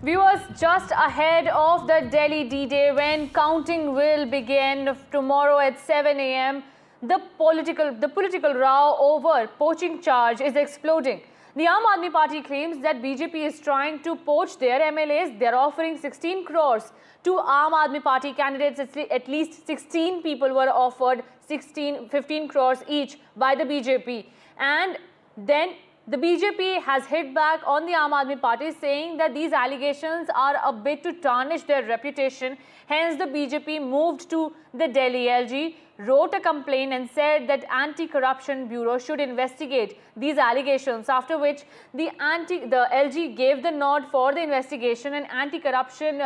Viewers, just ahead of the Delhi D-Day, when counting will begin tomorrow at 7 a.m., the political row over poaching charge is exploding. The Aam Aadmi Party claims that BJP is trying to poach their MLAs. They are offering 16 crores to Aam Aadmi Party candidates. At least 16 people were offered 15 crores each by the BJP. And then the BJP has hit back on the Aam Aadmi Party, saying that these allegations are a bit to tarnish their reputation. Hence, the BJP moved to the Delhi LG, wrote a complaint and said that Anti-Corruption Bureau should investigate these allegations, after which the LG gave the nod for the investigation, and anti-corruption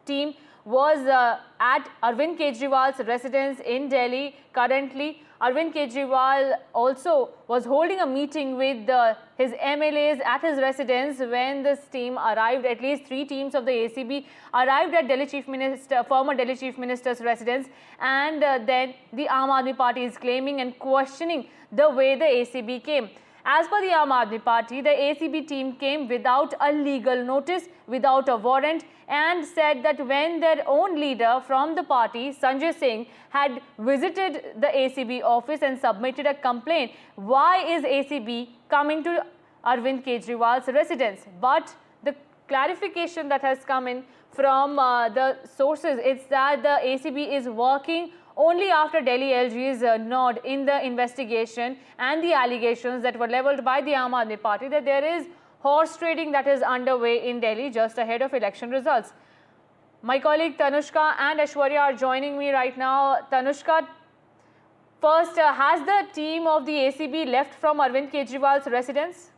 team was at Arvind Kejriwal's residence in Delhi. Currently, Arvind Kejriwal also was holding a meeting with his MLAs at his residence when this team arrived. At least 3 teams of the ACB arrived at former Delhi Chief Minister's residence, and then the Aam Aadmi Party is claiming and questioning the way the ACB came. As per the Aam Aadmi Party, the ACB team came without a legal notice, without a warrant, and said that when their own leader from the party, Sanjay Singh, had visited the ACB office and submitted a complaint, why is ACB coming to Arvind Kejriwal's residence? But the clarification that has come in from the sources is that the ACB is working only after Delhi LG's nod in the investigation and the allegations that were levelled by the Aam Aadmi Party that there is horse trading that is underway in Delhi just ahead of election results. My colleague Tanushka and Aishwarya are joining me right now. Tanushka, first, has the team of the ACB left from Arvind Kejriwal's residence?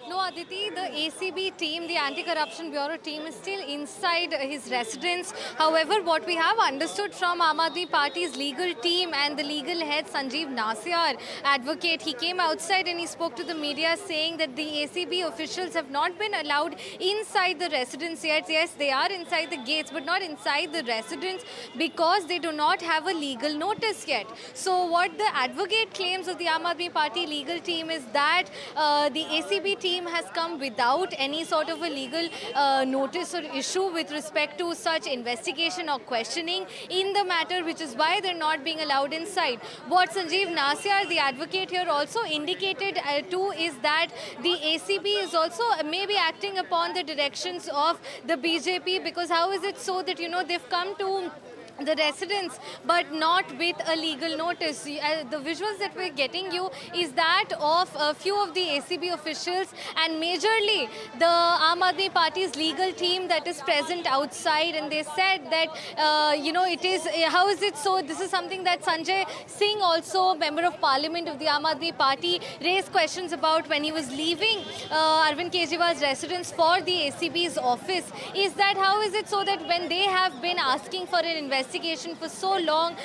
No, Aditi, the ACB team, the Anti-Corruption Bureau team is still inside his residence. However, what we have understood from Aam Aadmi Party's legal team and the legal head Sanjeev Nasyar, advocate, he came outside and he spoke to the media saying that the ACB officials have not been allowed inside the residence yet. Yes, they are inside the gates, but not inside the residence because they do not have a legal notice yet. So what the advocate claims of the Aam Aadmi Party legal team is that the ACB team has come without any sort of a legal notice or issue with respect to such investigation or questioning in the matter, which is why they're not being allowed inside. What Sanjeev Nasyar, the advocate here, also indicated too is that the ACB is also maybe acting upon the directions of the BJP, because how is it so that, you know, they've come to the residents but not with a legal notice? The visuals that we're getting you is that of a few of the ACB officials and majorly the Aam Aadmi Party's legal team that is present outside, and they said that you know, it is, how is it so, this is something that Sanjay Singh, also member of parliament of the Aam Aadmi Party, raised questions about when he was leaving Arvind Kejriwal's residence for the ACB's office, is that how is it so that when they have been asking for an investigation for so long,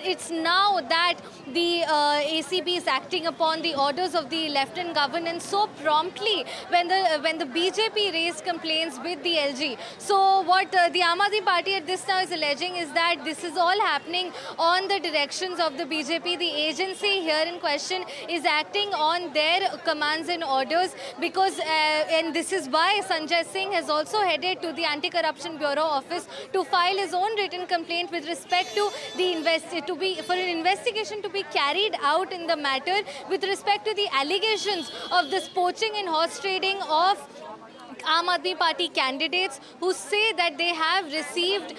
it's now that the ACB is acting upon the orders of the Lieutenant Governor so promptly when the BJP raised complaints with the LG. So what the Aam Aadmi Party at this now is alleging is that this is all happening on the directions of the BJP. The agency here in question is acting on their commands and orders because, and this is why Sanjay Singh has also headed to the Anti-Corruption Bureau office to file his own written complaint with respect to the for an investigation to be carried out in the matter with respect to the allegations of this poaching and horse trading of Aam Aadmi Party candidates who say that they have received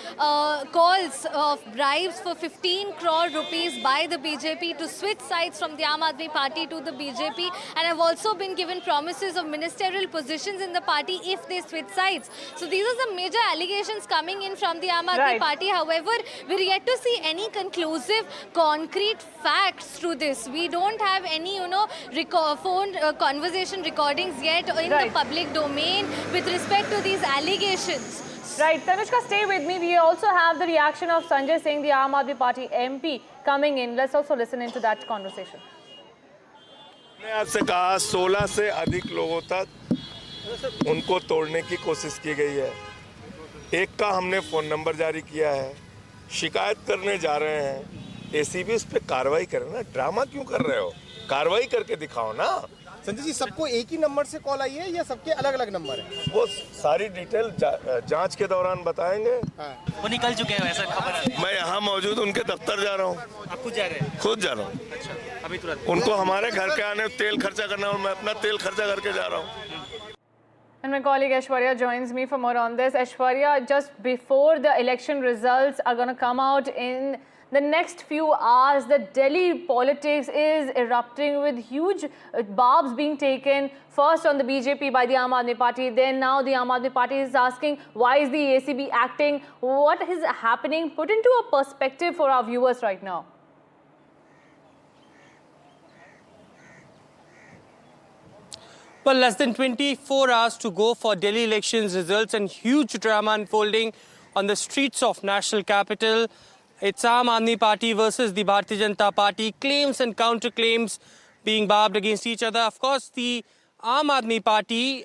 calls of bribes for 15 crore rupees by the BJP to switch sides from the Aam Aadmi Party to the BJP, and have also been given promises of ministerial positions in the party if they switch sides. So these are some major allegations coming in from the Aam Aadmi Party. However, we're yet to see any conclusive, concrete facts to this. We don't have any, you know, phone conversation recordings yet in the public domain with respect to these allegations. Right, Tanushka, stay with me. We also have the reaction of Sanjay Singh, the Aam Aadmi Party MP, coming in. Let's also listen into that conversation. मैंने आपसे कहा 16 से अधिक लोगों तक उनको तोड़ने की कोशिश की गई है। एक का हमने फ़ोन नंबर जारी किया है, शिकायत करने जा रहे हैं। एसीबी उस पर कार्रवाई करे ना, ड्रामा क्यों कर रहे हो? कार्रवाई करके दिखाओ ना। संजय जी, सबको एक ही नंबर से कॉल आई है या सबके अलग अलग नंबर है? वो सारी डिटेल जांच के दौरान बताएंगे। वो निकल चुके हैं, ऐसा खबर है। मैं यहाँ मौजूद उनके दफ्तर जा रहा हूँ। आप खुद जा रहे हैं? खुद जा रहा हूँ। अच्छा, अभी तुरंत? उनको हमारे घर के आने तेल खर्चा करना और मैं अपना तेल खर्चा करके जा रहा हूँ। And my colleague Aishwarya joins me for more on this. Aishwarya, just before the election results are going to come out in the next few hours, the Delhi politics is erupting with huge barbs being taken. First on the BJP by the Aam Aadmi Party, then now the Aam Aadmi Party is asking why is the ACB acting? What is happening? Put into a perspective for our viewers right now. Well, less than 24 hours to go for Delhi elections results and huge drama unfolding on the streets of national capital. It's Aam Aadmi Party versus the Bharatiya Janata Party. Claims and counterclaims being barbed against each other. Of course, the Aam Aadmi Party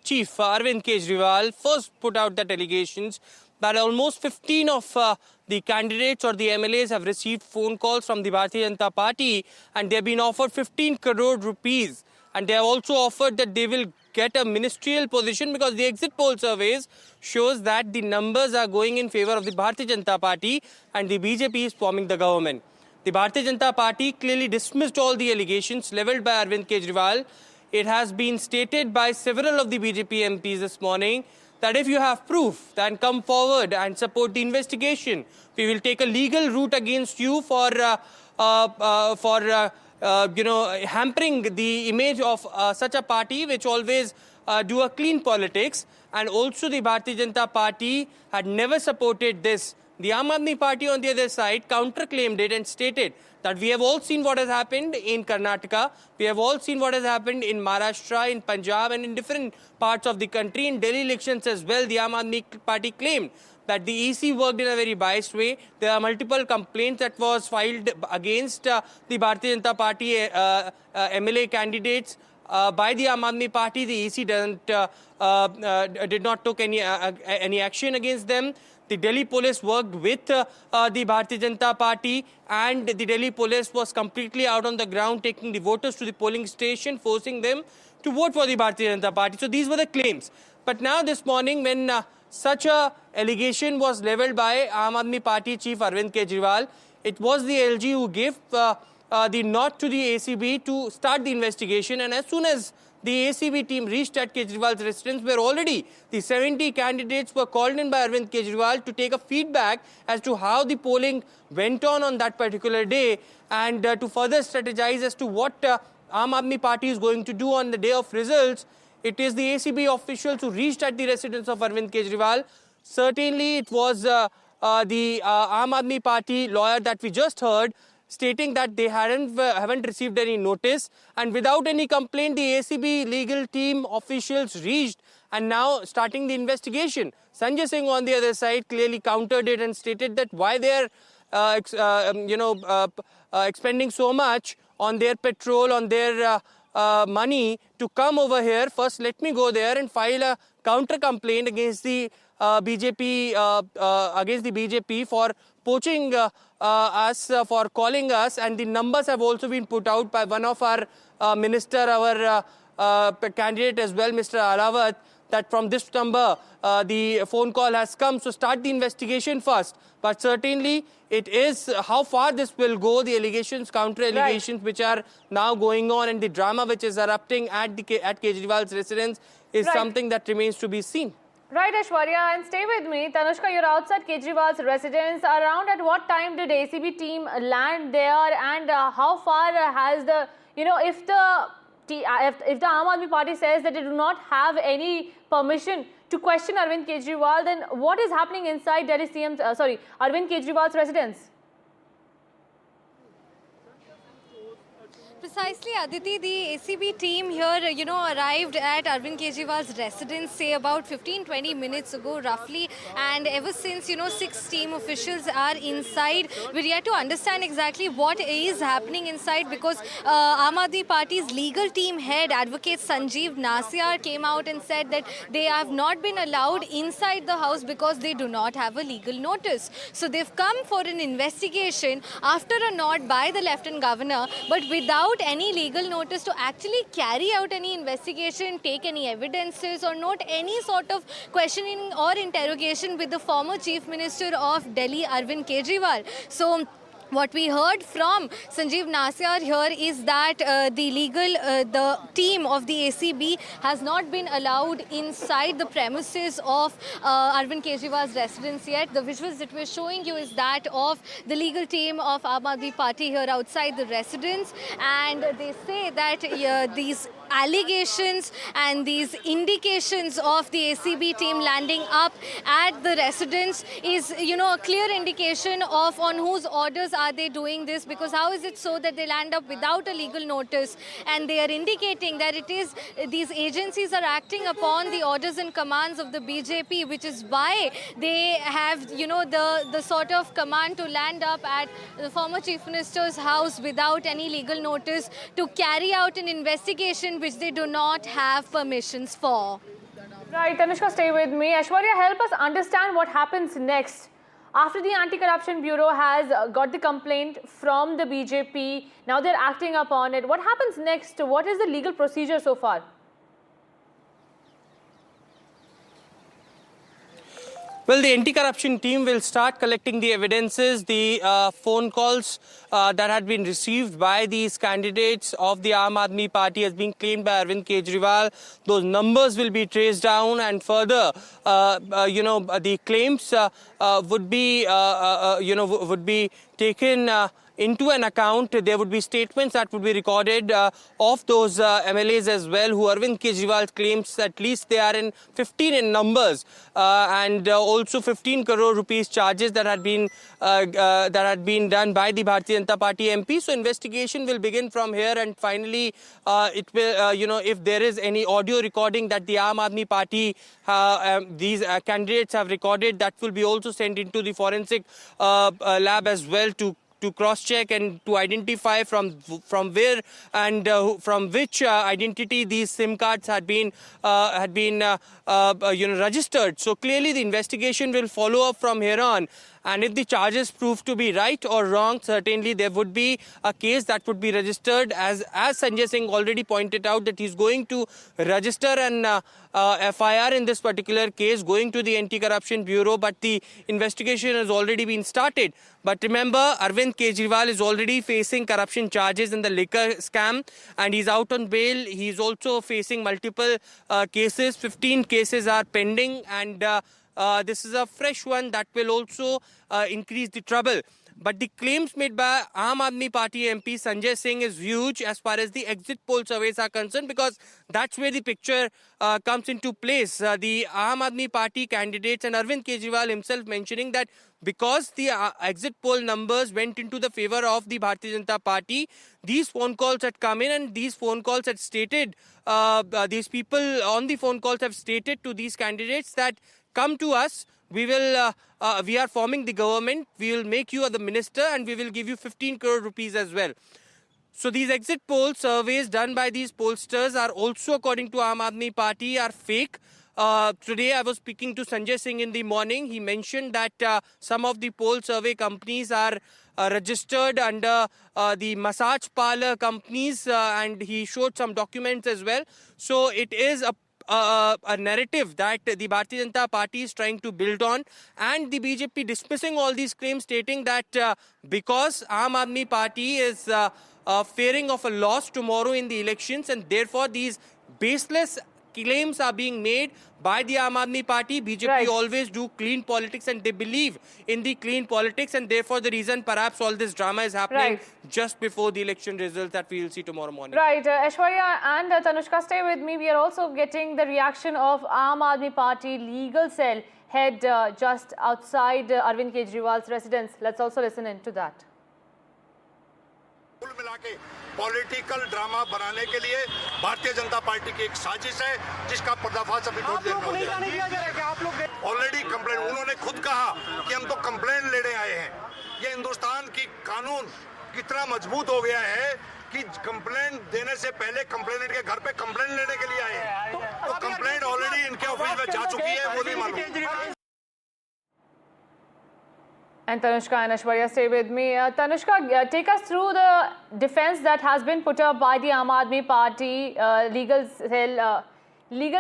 chief Arvind Kejriwal first put out that allegations that almost 15 of the candidates or the MLAs have received phone calls from the Bharatiya Janata Party and they've been offered 15 crore rupees. And they have also offered that they will get a ministerial position because the exit poll surveys shows that the numbers are going in favor of the Bharatiya Janata Party and the BJP is forming the government. The Bharatiya Janata Party clearly dismissed all the allegations levelled by Arvind Kejriwal. It has been stated by several of the BJP MPs this morning that if you have proof, then come forward and support the investigation. We will take a legal route against you for hampering the image of such a party which always do a clean politics. And also the Bharatiya Janata Party had never supported this. The Aam Aadmi Party on the other side counterclaimed it and stated that we have all seen what has happened in Karnataka, we have all seen what has happened in Maharashtra, in Punjab and in different parts of the country. In Delhi elections as well, the Aam Aadmi Party claimed that the EC worked in a very biased way. There are multiple complaints that was filed against the Bharatiya Janata Party MLA candidates by the Aam Aadmi Party. The EC did not took any action against them. The Delhi police worked with the Bharatiya Janata Party and the Delhi police was completely out on the ground taking the voters to the polling station, forcing them to vote for the Bharatiya Janata Party. So these were the claims. But now this morning when such a allegation was levelled by Aam Aadmi Party chief Arvind Kejriwal, it was the LG who gave the nod to the ACB to start the investigation. And as soon as the ACB team reached at Kejriwal's residence, where already the 70 candidates were called in by Arvind Kejriwal to take a feedback as to how the polling went on that particular day and to further strategize as to what Aam Aadmi Party is going to do on the day of results. It is the ACB officials who reached at the residence of Arvind Kejriwal. Certainly, it was the Aam Aadmi Party lawyer that we just heard stating that they haven't received any notice. And without any complaint, the ACB legal team officials reached and now starting the investigation. Sanjay Singh on the other side clearly countered it and stated that why they are expending so much on their petrol, on their money to come over here. First, let me go there and file a counter complaint against the BJP for poaching us, for calling us, and the numbers have also been put out by one of our minister, our candidate as well, Mr. Arawat, that from this number the phone call has come. So start the investigation first. But certainly it is how far this will go, the allegations, counter-allegations which are now going on and the drama which is erupting at Kejriwal's residence is something that remains to be seen. Right, Aishwarya, and stay with me. Tanushka, you're outside Kejriwal's residence. Around at what time did ACB team land there, and how far has the, if the Aam Aadmi Party says that they do not have any permission to question Arvind Kejriwal, then what is happening inside Arvind Kejriwal's residence? Precisely, Aditi, the ACB team here, arrived at Arvind Kejriwal's residence, say about 15-20 minutes ago, roughly. And ever since, 6 team officials are inside. We're yet to understand exactly what is happening inside because Aam Aadmi Party's legal team head, Advocate Sanjeev Nasyar, came out and said that they have not been allowed inside the house because they do not have a legal notice. So they've come for an investigation after a nod by the Lieutenant Governor, but without any legal notice to actually carry out any investigation, take any evidences, or note any sort of questioning or interrogation with the former Chief Minister of Delhi, Arvind Kejriwal. So what we heard from Sanjeev Nasyar here is that the team of the ACB has not been allowed inside the premises of Arvind Kejriwal's residence yet. The visuals that we're showing you is that of the legal team of Aam Aadmi Party here outside the residence, and they say that these allegations and these indications of the ACB team landing up at the residence is, a clear indication of on whose orders are they doing this, because how is it so that they land up without a legal notice? And they are indicating that it is these agencies are acting upon the orders and commands of the BJP, which is why they have, the sort of command to land up at the former Chief Minister's house without any legal notice to carry out an investigation which they do not have permissions for. Right, Tanushka, stay with me. Aishwarya, help us understand what happens next. After the Anti-Corruption Bureau has got the complaint from the BJP, now they're acting upon it. What happens next? What is the legal procedure so far? Well, the anti-corruption team will start collecting the evidences, the phone calls that had been received by these candidates of the Aam Aadmi Party as being claimed by Arvind Kejriwal. Those numbers will be traced down, and further, the claims would be taken into an account. There would be statements that would be recorded of those MLAs as well, who Arvind Kejriwal claims at least they are in 15 in numbers, and also 15 crore rupees charges that had been done by the Bharatiya Janata Party MP. So investigation will begin from here, and finally it will, if there is any audio recording that the Aam Aadmi Party these candidates have recorded, that will be also sent into the forensic lab as well to cross-check and to identify from where and from which identity these SIM cards had been registered. So clearly the investigation will follow up from here on. And if the charges prove to be right or wrong, certainly there would be a case that would be registered, as Sanjay Singh already pointed out, that he's going to register an FIR in this particular case, going to the Anti-Corruption Bureau, but the investigation has already been started. But remember, Arvind Kejriwal is already facing corruption charges in the liquor scam, and he's out on bail. He's also facing multiple cases. 15 cases are pending, and this is a fresh one that will also increase the trouble. But the claims made by Aam Aadmi Party MP Sanjay Singh is huge as far as the exit poll surveys are concerned, because that's where the picture comes into place. The Aam Aadmi Party candidates and Arvind Kejriwal himself mentioning that because the exit poll numbers went into the favor of the Bharatiya Janata Party, these phone calls had come in, and these phone calls had stated, these people on the phone calls have stated to these candidates that come to us, we are forming the government, we will make you the minister, and we will give you 15 crore rupees as well. So these exit poll surveys done by these pollsters are also, according to Aam Aadmi Party, are fake. Today I was speaking to Sanjay Singh in the morning. He mentioned that some of the poll survey companies are registered under the massage parlor companies, and he showed some documents as well. So it is a narrative that the Bharatiya Janata Party is trying to build on, and the BJP dismissing all these claims, stating that because Aam Aadmi Party is fearing of a loss tomorrow in the elections, and therefore these baseless claims are being made by the Aam Aadmi Party. BJP always do clean politics, and they believe in the clean politics, and therefore the reason perhaps all this drama is happening just before the election results that we will see tomorrow morning. Right, Aishwarya and Tanushka, stay with me. We are also getting the reaction of Aam Aadmi Party legal cell head just outside Arvind Kejriwal's residence. Let's also listen in to that. कुल मिला के political drama बनाने के लिए Bharatiya Janata party की एक साजिश है, जिसका पर्दाफाश अभी थोड़ी देर में हो जाएगा। ऑलरेडी कंप्लेंट, उन्होंने खुद कहा कि हम तो कंप्लेंट लेने आए हैं। ये हिंदुस्तान की कानून कितना मजबूत हो गया है कि कंप्लेंट देने से पहले कंप्लेनेंट के घर पे कंप्लेंट लेने के लिए आए हैं। तो कंप्लेंट ऑलरेडी इनके ऑफिस में जा चुकी है, वो नहीं मालूम। And Tanushka and Ashwarya stay with me. Tanushka, take us through the defense that has been put up by the Aam Aadmi Party legal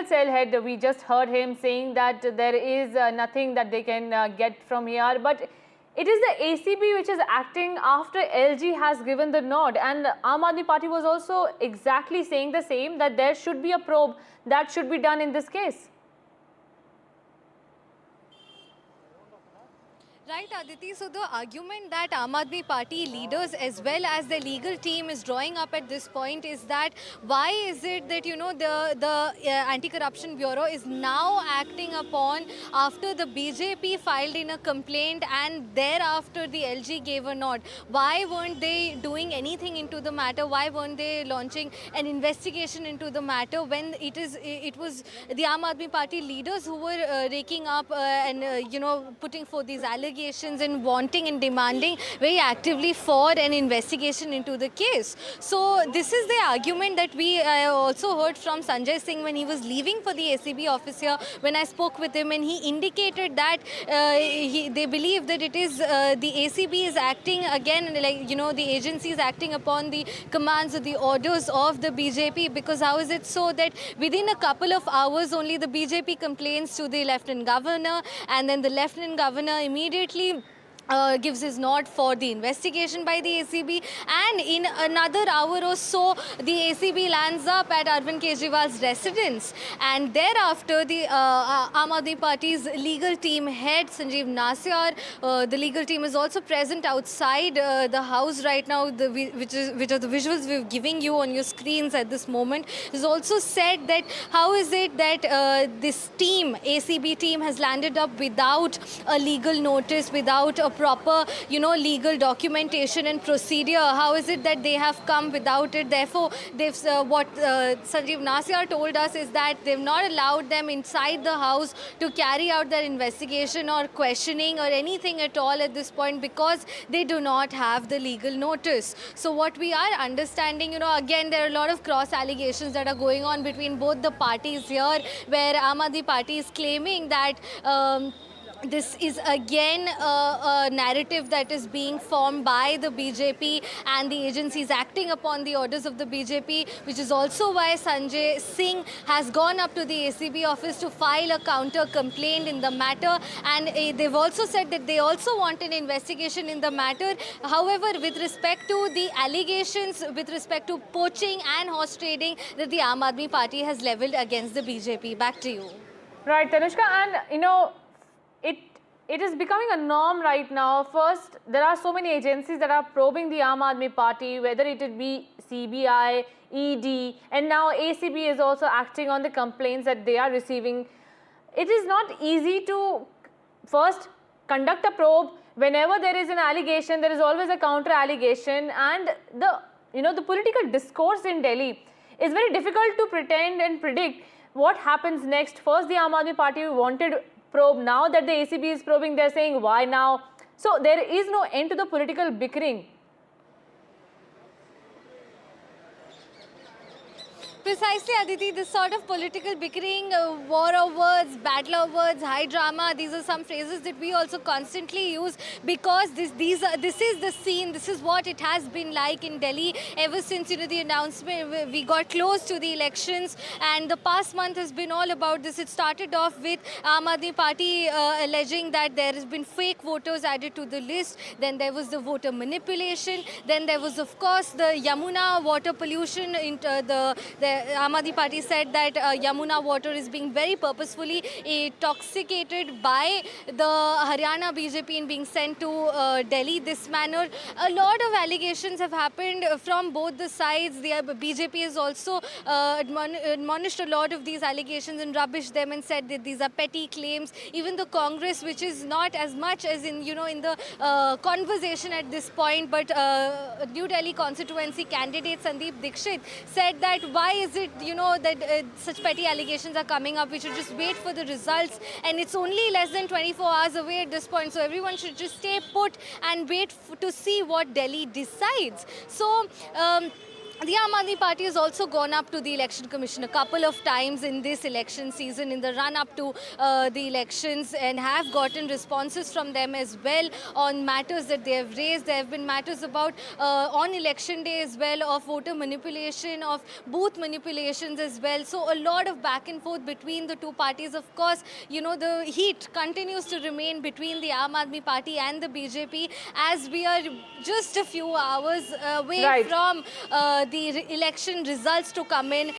cell head. We just heard him saying that there is nothing that they can get from here. But it is the ACB which is acting after LG has given the nod. And Aam Aadmi Party was also exactly saying the same, that there should be a probe that should be done in this case. Right, Aditi. So the argument that Aam Aadmi Party leaders as well as the legal team is drawing up at this point is that why is it that, you know, the Anti-Corruption Bureau is now acting upon after the BJP filed in a complaint and thereafter the LG gave a nod. Why weren't they doing anything into the matter? Why weren't they launching an investigation into the matter when it was the Aam Aadmi Party leaders who were raking up and you know, putting forth these allegations and wanting and demanding very actively for an investigation into the case. So this is the argument that we also heard from Sanjay Singh when he was leaving for the ACB office here, when I spoke with him, and he indicated that they believe that it is the ACB is acting again, like, you know, the agency is acting upon the commands or the orders of the BJP, because how is it so that within a couple of hours only the BJP complains to the Lieutenant Governor, and then the Lieutenant Governor immediately gives his nod for the investigation by the ACB, and in another hour or so the ACB lands up at Arvind Kejriwal's residence, and thereafter the Aam Aadmi Party's legal team head Sanjeev Nasyar, the legal team is also present outside the house right now, which are the visuals we're giving you on your screens at this moment, has also said that how is it that this team, ACB team, has landed up without a legal notice, without a proper, you know, legal documentation and procedure. How is it that they have come without it? Therefore, they've what Sanjeev Nasyar told us is that they've not allowed them inside the house to carry out their investigation or questioning or anything at all at this point, because they do not have the legal notice. So what we are understanding, you know, again, there are a lot of cross allegations that are going on between both the parties here, where Aam Aadmi Party is claiming that this is again a narrative that is being formed by the BJP and the agencies acting upon the orders of the BJP, which is also why Sanjay Singh has gone up to the ACB office to file a counter complaint in the matter, and they've also said that they also want an investigation in the matter. However, with respect to the allegations with respect to poaching and horse trading that the Aam Aadmi Party has levelled against the BJP. Back to you. Right, Tanushka, and you know, it is becoming a norm right now. First, there are so many agencies that are probing the Aam Aadmi Party, whether it be CBI, ED, and now ACB is also acting on the complaints that they are receiving. It is not easy to first conduct a probe. Whenever there is an allegation, there is always a counter allegation, and the political discourse in Delhi is very difficult to pretend and predict what happens next. First, the Aam Aadmi Party wanted probe. Now that the ACB is probing, they're saying why now? So there is no end to the political bickering. Precisely, Aditi, this sort of political bickering, war of words, battle of words, high drama, these are some phrases that we also constantly use, because this is the scene, this is what it has been like in Delhi ever since, you know, the announcement, we got close to the elections, and the past month has been all about this. It started off with Aam Aadmi Party alleging that there has been fake voters added to the list, then there was the voter manipulation, then there was of course the Yamuna water pollution. The Aam Aadmi Party said that Yamuna water is being very purposefully intoxicated by the Haryana BJP in being sent to Delhi this manner. A lot of allegations have happened from both the sides. The BJP has also admonished a lot of these allegations and rubbished them and said that these are petty claims. Even the Congress, which is not as much as in, you know, in the conversation at this point, but New Delhi constituency candidate Sandeep Dixit said that why is it, you know, that such petty allegations are coming up? We should just wait for the results, and it's only less than 24 hours away at this point, so everyone should just stay put and wait to see what Delhi decides. So the Aam Aadmi Party has also gone up to the Election Commission a couple of times in this election season, in the run-up to the elections, and have gotten responses from them as well on matters that they have raised. There have been matters about on election day as well of voter manipulation, of booth manipulations as well. So a lot of back and forth between the two parties. Of course, you know, the heat continues to remain between the Aam Aadmi Party and the BJP as we are just a few hours away Right. from the election results to come in.